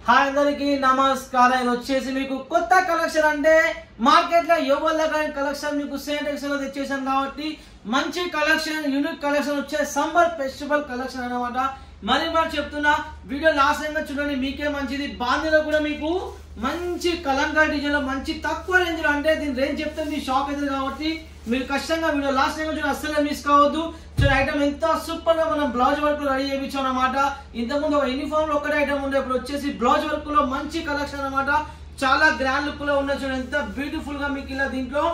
Hi అందరికి నమస్కారం. ఇది వచ్చేసి మీకు కొత్త కలెక్షన్ అంటే మార్కెట్ లో ఎవరి కలెక్షన్ మీకు సేమ్ టెక్స్టైల్ లో తెచ్చేసాం కాబట్టి మంచి కలెక్షన్, యూనిక్ కలెక్షన్ వచ్చే సమ్మర్ ఫెస్టివల్ కలెక్షన్ అన్నమాట. మరి చెప్తున్నా వీడియో లాస్ట్ టైం చూడండి, మీకే మంచిది. బాందీలో కూడా మీకు మంచి కలంకారీ డిజైన్ లో మంచి తక్కువ రేంజ్ లో, అంటే దీని రేంజ్ చెప్తే మీ షాక్ అవుతుంది కాబట్టి మీరు కష్టంగా వీడియో లాస్ట్ టైం చూడండి, అస్సలు మిస్ కావద్దు. చూడండి ఐటమ్ ఎంత సూపర్ గా మనం బ్లౌజ్ వర్క్ రెడీ చేయించాం అనమాట. ఇంతకుముందు ఒక యూనిఫామ్ లో ఒకటే ఐటమ్ ఉండే, ఇప్పుడు వచ్చేసి బ్లౌజ్ వర్క్ లో మంచి కలెక్షన్ అనమాట. చాలా గ్రాండ్ లుక్ లో ఉన్న చూడండి ఎంత బ్యూటిఫుల్ గా మీకు ఇలా దీంట్లో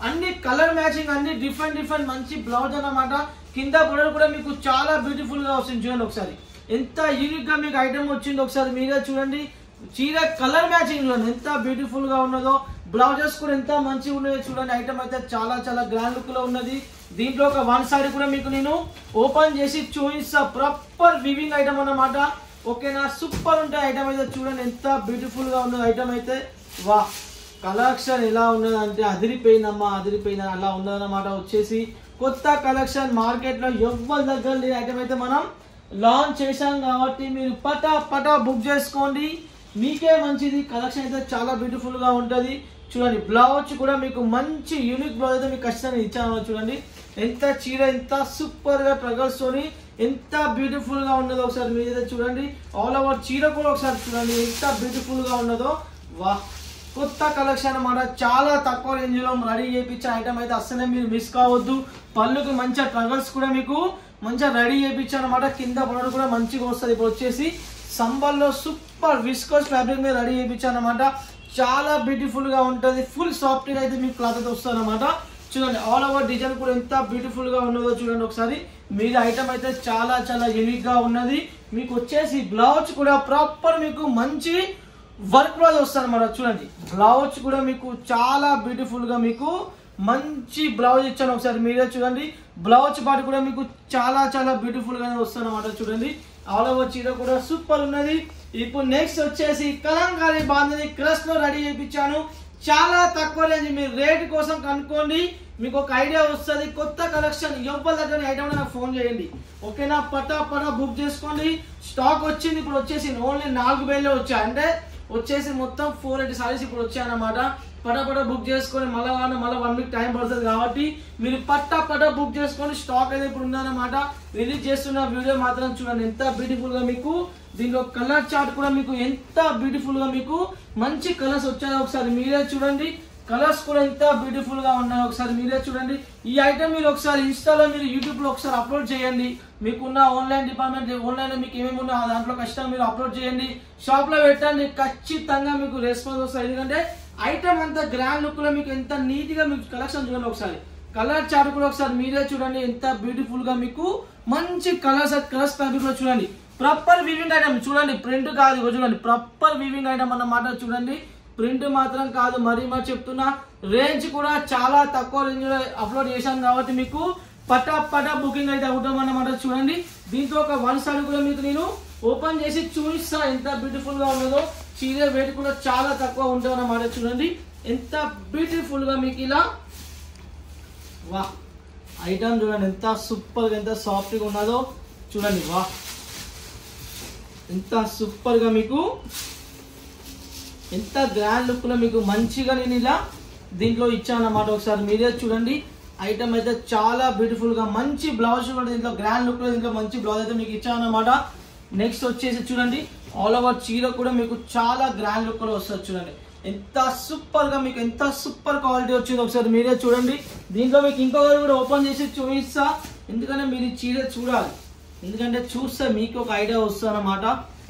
అన్ని కలర్ మ్యాచింగ్, అన్ని డిఫరెంట్ మంచి బ్లౌజ్ అన్నమాట. కింద బోర్డర్ కూడా మీకు చాలా బ్యూటిఫుల్ గా వస్తుంది. చూడండి ఒకసారి ఎంత యూనిక్ గా మీకు ఐటమ్ వచ్చింది. ఒకసారి మీరే చూడండి, చీర కలర్ మ్యాచింగ్ చూడండి ఎంత బ్యూటిఫుల్ గా ఉన్నదో. బ్లౌజెస్ కూడా ఎంత మంచిగా ఉన్నాయో చూడండి. ఐటమ్ అయితే చాలా గ్రాండ్ లుక్ లో ఉన్నది. దీంట్లో ఒక వన్ సైడ్ కూడా మీకు నేను ఓపెన్ చేసి చూపిస్తా. ప్రాపర్ వివింగ్ ఐటమ్ అన్నమాట. ఓకేనా, సూపర్ ఉంటాయి ఐటమ్ అయితే. చూడండి ఎంత బ్యూటిఫుల్ గా ఉన్నది ఐటమ్ అయితే. వా, కలెక్షన్ ఎలా ఉన్నది అంటే అదిరిపోయిందమ్మా, అదిరిపోయింది అలా ఉన్నదన్నమాట. వచ్చేసి కొత్త కలెక్షన్ మార్కెట్ లో ఎవ్వరి దగ్గర లేని ఐటమ్ అయితే మనం లాంచ్ చేశాం కాబట్టి మీరు పటా బుక్ చేసుకోండి, మీకే మంచిది. కలెక్షన్ అయితే చాలా బ్యూటిఫుల్ గా ఉంటది. చూడండి బ్లౌజ్ కూడా మీకు మంచి యూనిక్ బ్లౌజ్ అయితే మీకు ఖచ్చితంగా ఇచ్చాను. చూడండి ఎంత చీర ఎంత సూపర్ గా ట్రగల్స్ తోని ఎంత బ్యూటిఫుల్ గా ఉన్నదో ఒకసారి మీరైతే చూడండి. ఆల్ ఓవర్ చీర కూడా ఒకసారి చూడండి ఎంత బ్యూటిఫుల్ గా ఉన్నదో. వా, కొత్త కలెక్షన్ అన్నమాట. చాలా తక్కువ రేంజ్ లో రెడీ చేయించిన ఐటమ్ అయితే అస్సలే మీరు మిస్ కావద్దు. పళ్ళుకి మంచిగా ట్రగల్స్ కూడా మీకు మంచిగా రెడీ చేయించాను అనమాట. కింద బోర్డర్ కూడా మంచిగా వస్తుంది. ఇప్పుడు వచ్చేసి సంబల్లో సూపర్ విస్కోస్ ఫ్యాబ్రిక్ మీద రెడీ చేయించాను అనమాట. చాలా బ్యూటిఫుల్ గా ఉంటుంది. ఫుల్ సాఫ్ట్ గా అయితే మీకు క్లాత్ అయితే వస్తుంది అనమాట. చూడండి ఆల్ ఓవర్ డిజైన్ కూడా ఎంత బ్యూటిఫుల్ గా ఉన్నదో చూడండి ఒకసారి. మీరు ఐటమ్ అయితే చాలా యూనిక్ గా ఉన్నది. మీకు వచ్చేసి బ్లౌజ్ కూడా ప్రాపర్ మీకు మంచి వర్క్ బ్లౌజ్ వస్తుంది అనమాట. చూడండి బ్లౌజ్ కూడా మీకు చాలా బ్యూటిఫుల్ గా మీకు మంచి బ్లౌజ్ ఇచ్చాను. ఒకసారి మీరే చూడండి. బ్లౌజ్ పార్ట్ కూడా మీకు చాలా బ్యూటిఫుల్ గానే వస్తుంది అనమాట. చూడండి ఆల్ ఓవర్ చీర కూడా సూపర్ ఉన్నది. ఇప్పుడు నెక్స్ట్ వచ్చేసి కలంకారీ బాంధని క్రష్ లో రెడీ చేయించాను. చాలా తక్కువ రేంజ్, మీరు రేట్ కోసం కనుక్కోండి, మీకు ఒక ఐడియా వస్తుంది. కొత్త కలెక్షన్ ఎవరి దగ్గర ఐటమ్ నాకు ఫోన్ చేయండి. ఓకేనా, పటా బుక్ చేసుకోండి. స్టాక్ వచ్చింది. ఇప్పుడు వచ్చేసి ఓన్లీ 4 వేలే వచ్చాయి, అంటే వచ్చేసి మొత్తం 480 సారీస్ ఇప్పుడు వచ్చాయన్నమాట. పటా బుక్ చేసుకొని మళ్ళీ 1 వీక్ టైం పడుతుంది కాబట్టి మీరు పటా బుక్ చేసుకొని స్టాక్ అయితే ఇప్పుడు ఉందన్నమాట. రిలీజ్ చేస్తున్న వీడియో మాత్రం చూడండి ఎంత బ్యూటిఫుల్ గా మీకు. దీంట్లో కలర్ చార్ట్ కూడా మీకు ఎంత బ్యూటిఫుల్ గా మీకు మంచి కలర్స్ వచ్చాయో ఒకసారి మీరే చూడండి. కలర్స్ కూడా ఎంత బ్యూటిఫుల్ గా ఉన్నాయో ఒకసారి మీరే చూడండి. ఈ ఐటమ్ మీరు ఒకసారి ఇన్స్టాలో మీరు యూట్యూబ్ లో ఒకసారి అప్లోడ్ చేయండి. మీకున్న ఆన్లైన్ డిపార్ట్మెంట్ ఆన్లైన్ లో మీకు ఏమేమి ఉన్నాయో దాంట్లో ఖచ్చితంగా మీరు అప్లోడ్ చేయండి. షాప్ లో పెట్టండి, ఖచ్చితంగా మీకు రెస్పాన్స్ వస్తుంది. ఎందుకంటే ఐటమ్ అంతా గ్రాండ్ లుక్ లో మీకు ఎంత నీట్ గా మీకు కలెక్షన్ చూడండి. ఒకసారి కలర్ చార్ట్ కూడా ఒకసారి మీరే చూడండి ఎంత బ్యూటిఫుల్ గా మీకు మంచి కలర్స్ ఫ్యాబ్రిక్ లో చూడండి. ప్రాపర్ వీవింగ్ ఐటమ్ చూడండి, ప్రింట్ కాదు చూడండి, ప్రాపర్ వీవింగ్ ఐటమ్ అన్నమాట. చూడండి ప్రింట్ మాత్రం కాదు. మరి చెప్తున్నా రేంజ్ కూడా చాలా తక్కువ రేంజ్ లో అప్లోడ్ చేశాను కాబట్టి మీకు పటా బుకింగ్ అయితే అవుతాం అన్నమాట. చూడండి దీంతో ఒక వన్ సైడ్ కూడా మీకు నేను ఓపెన్ చేసి చూపిస్తా ఎంత బ్యూటిఫుల్ గా ఉన్నదో. చీర వెయిట్ కూడా చాలా తక్కువ ఉంటుంది అన్నమాట. చూడండి ఎంత బ్యూటిఫుల్ గా మీకు ఇలా. వా, ఐటమ్ చూడండి ఎంత సూపర్ గా ఎంత సాఫ్ట్ గా ఉన్నదో చూడండి. వా, ఎంత సూపర్ గా మీకు ఎంత గ్రాండ్ లుక్ లో మీకు మంచిగా నేను ఇలా దీంట్లో ఇచ్చాను అన్నమాట. ఒకసారి మీరే చూడండి. ఐటమ్ అయితే చాలా బ్యూటిఫుల్ గా మంచి బ్లౌజ్ కూడా దీంట్లో గ్రాండ్ లుక్ లో దీంట్లో మంచి బ్లౌజ్ అయితే మీకు ఇచ్చాను అన్నమాట. నెక్స్ట్ వచ్చేసి చూడండి ఆల్ ఓవర్ చీర కూడా మీకు చాలా గ్రాండ్ లుక్ లో వస్తుంది. చూడండి ఎంత సూపర్ గా మీకు ఎంత సూపర్ క్వాలిటీ వచ్చింది ఒకసారి మీరే చూడండి. దీంట్లో మీకు ఇంకొకరు కూడా ఓపెన్ చేసి చూపిస్తా, ఎందుకంటే మీరు ఈ చీర చూడాలి. ఎందుకంటే చూస్తే మీకు ఒక ఐడియా వస్తుంది అన్నమాట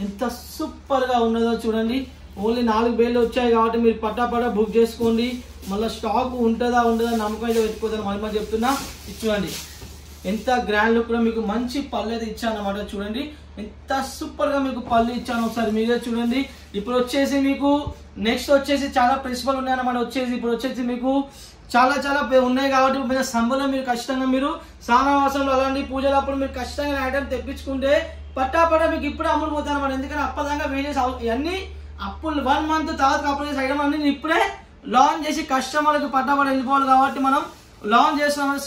ఎంత సూపర్ గా ఉన్నదో. చూడండి ఓన్లీ 4 వేలు వచ్చాయి కాబట్టి మీరు పటా బుక్ చేసుకోండి. మళ్ళీ స్టాక్ ఉంటుందా నమ్మకం అయితే పెట్టుకోదని మళ్ళీ చెప్తున్నా. చూడండి ఎంత గ్రాండ్ లుక్ లో మీకు మంచి పళ్ళు అయితే ఇచ్చాను అన్నమాట. చూడండి ఎంత సూపర్ గా మీకు పళ్ళు ఇచ్చాను ఒకసారి మీరే చూడండి. ఇప్పుడు వచ్చేసి మీకు నెక్స్ట్ వచ్చేసి చాలా ప్రిన్సిపల్ ఉన్నాయి అన్నమాట. వచ్చేసి ఇప్పుడు వచ్చేసి మీకు చాలా ఉన్నాయి కాబట్టి మీద సంబలో మీరు ఖచ్చితంగా మీరు స్నానవాసంలో అలాంటి పూజలప్పుడు మీరు ఖచ్చితంగా ఐటమ్ తెప్పించుకుంటే పటా మీకు ఇప్పుడు అమ్ముడు పోతాను అన్నమాట. ఎందుకంటే అప్పదాకా వీడియోస్ ఇవన్నీ అప్పులు 1 మంత్ తర్వాత అప్పుడు చేసే ఐటమ్ అన్ని ఇప్పుడే లాంచ్ చేసి కస్టమర్కి పటా వెళ్ళిపోవాలి కాబట్టి మనం లాంచ్ చేస్తున్నాం.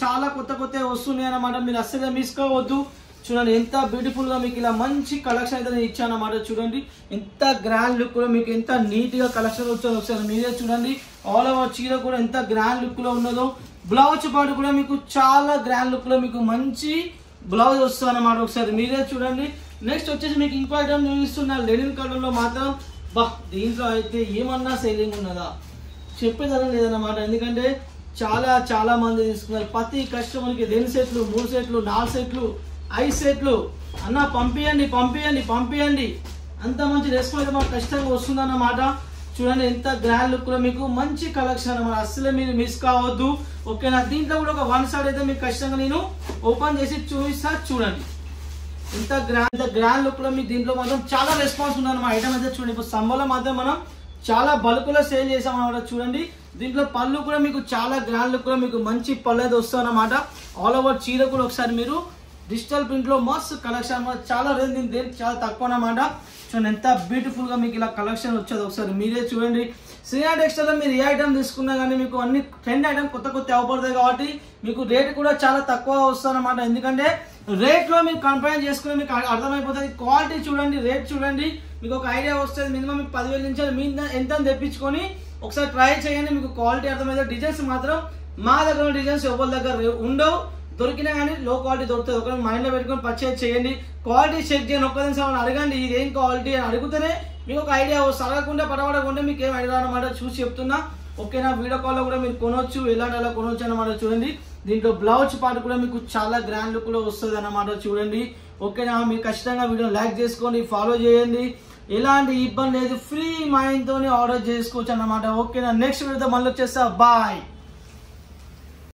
చాలా కొత్త వస్తున్నాయి అన్నమాట. మీరు అస్సలు మిస్ కావద్దు. చూడండి ఎంత బ్యూటిఫుల్ గా మీకు ఇలా మంచి కలెక్షన్ అయితే నేను ఇచ్చాను అన్నమాట. చూడండి ఎంత గ్రాండ్ లుక్ లో మీకు ఎంత నీట్ గా కలెక్షన్ వచ్చాను ఒకసారి మీరే చూడండి. ఆల్ ఓవర్ చీర కూడా ఎంత గ్రాండ్ లుక్ లో ఉన్నదో, బ్లౌజ్ పాటు కూడా మీకు చాలా గ్రాండ్ లుక్ లో మీకు మంచి బ్లౌజ్ వస్తుంది అన్నమాట. ఒకసారి మీరే చూడండి. నెక్స్ట్ వచ్చేసి మీకు ఇంకో ఐటమ్ చూపిస్తున్నా లెనిన్ కలర్ లో మాత్రం. బా దీంట్లో అయితే ఏమన్నా సేలింగ్ ఉన్నదా చెప్పేదనం లేదన్నమాట. ఎందుకంటే చాలా మంది తీసుకున్నారు. ప్రతి కస్టమర్కి 2 సెట్లు 3 సెట్లు 4 సెట్లు 5 సెట్లు అన్న పంపియండి అంత మంచి రెస్పాన్స్ మాకు ఖచ్చితంగా వస్తుందన్నమాట. చూడండి ఎంత గ్రాండ్ లుక్ లో మీకు మంచి కలెక్షన్ అన్నమాట. అసలే మీరు మిస్ కావద్దు ఓకేనా. దీంట్లో కూడా ఒక 1 సైడ్ అయితే మీకు ఖచ్చితంగా నేను ఓపెన్ చేసి చూపిస్తా. చూడండి ఎంత గ్రాండ్ లుక్ లో మీకు దీంట్లో మాత్రం చాలా రెస్పాన్స్ ఉందన్నమాట. ఐటమ్ అయితే చూడండి ఇప్పుడు సంబలో మాత్రం మనం చాలా బల్క్ లో సేల్ చేసాం అన్నమాట. చూడండి దీంట్లో పళ్ళు కూడా మీకు చాలా గ్రాండ్ లుక్ లో మీకు మంచి పళ్ళు అయితే వస్తుంది అన్నమాట. ఆల్ ఓవర్ చీర కూడా ఒకసారి మీరు డిజిటల్ ప్రింట్ లో మస్తు కలెక్షన్ అన్నమాట. చాలా రేంజ్ చాలా తక్కువ అన్నమాట. చూడండి ఎంత బ్యూటిఫుల్ గా మీకు ఇలా కలెక్షన్ వచ్చేది ఒకసారి మీరే చూడండి. శ్రీనాథ్ టెక్స్టైల్ లో మీరు ఏ ఐటమ్ తీసుకున్నా కానీ మీకు అన్ని ట్రెండ్ ఐటమ్ కొత్త అవపడతాయి కాబట్టి మీకు రేట్ కూడా చాలా తక్కువ వస్తుంది అన్నమాట. ఎందుకంటే రేట్ లో మీరు కంపేర్ చేసుకుని మీకు అర్థమైపోతుంది. క్వాలిటీ చూడండి, రేట్ చూడండి, మీకు ఒక ఐడియా వస్తుంది. మినిమం మీకు 10,000 నుంచి మీరు ఎంత తెప్పించుకొని ఒకసారి ట్రై చేయండి, మీకు క్వాలిటీ అర్థమైతే. డిజైన్స్ మాత్రం మా దగ్గర డిజైన్స్ ఎవరి దగ్గర ఉండవు, దొరికినా కానీ లో క్వాలిటీ దొరుకుతుంది. ఒక మైండ్ లో పెట్టుకొని పర్చేజ్ చేయండి, క్వాలిటీ చెక్ చేయండి. ఒక్కదిన అడగండి ఇది ఏం క్వాలిటీ అని అడిగితేనే మీకు ఒక ఐడియా వస్తుంది. అడగకుండా పడకుండా మీకు ఏం ఐడియా అనమాట చూసి చెప్తున్నా ఓకేనా. వీడియో కాల్ లో కూడా మీరు కొనవచ్చు, ఎలాంటి అలా కొనవచ్చు అన్నమాట. చూడండి దీంట్లో బ్లౌజ్ పార్ట్ కూడా మీకు చాలా గ్రాండ్ లుక్ లో వస్తుంది అన్నమాట. చూడండి ఓకేనా. మీరు ఖచ్చితంగా వీడియో లైక్ చేసుకోండి, ఫాలో చేయండి, ఎలాంటి ఇబ్బంది లేదు, ఫ్రీ మైండ్ తోని ఆర్డర్ చేసుకోవచ్చు అన్నమాట. ఓకేనా. నెక్స్ట్ వీడియోతో మళ్ళీ వచ్చేస్తా. బాయ్.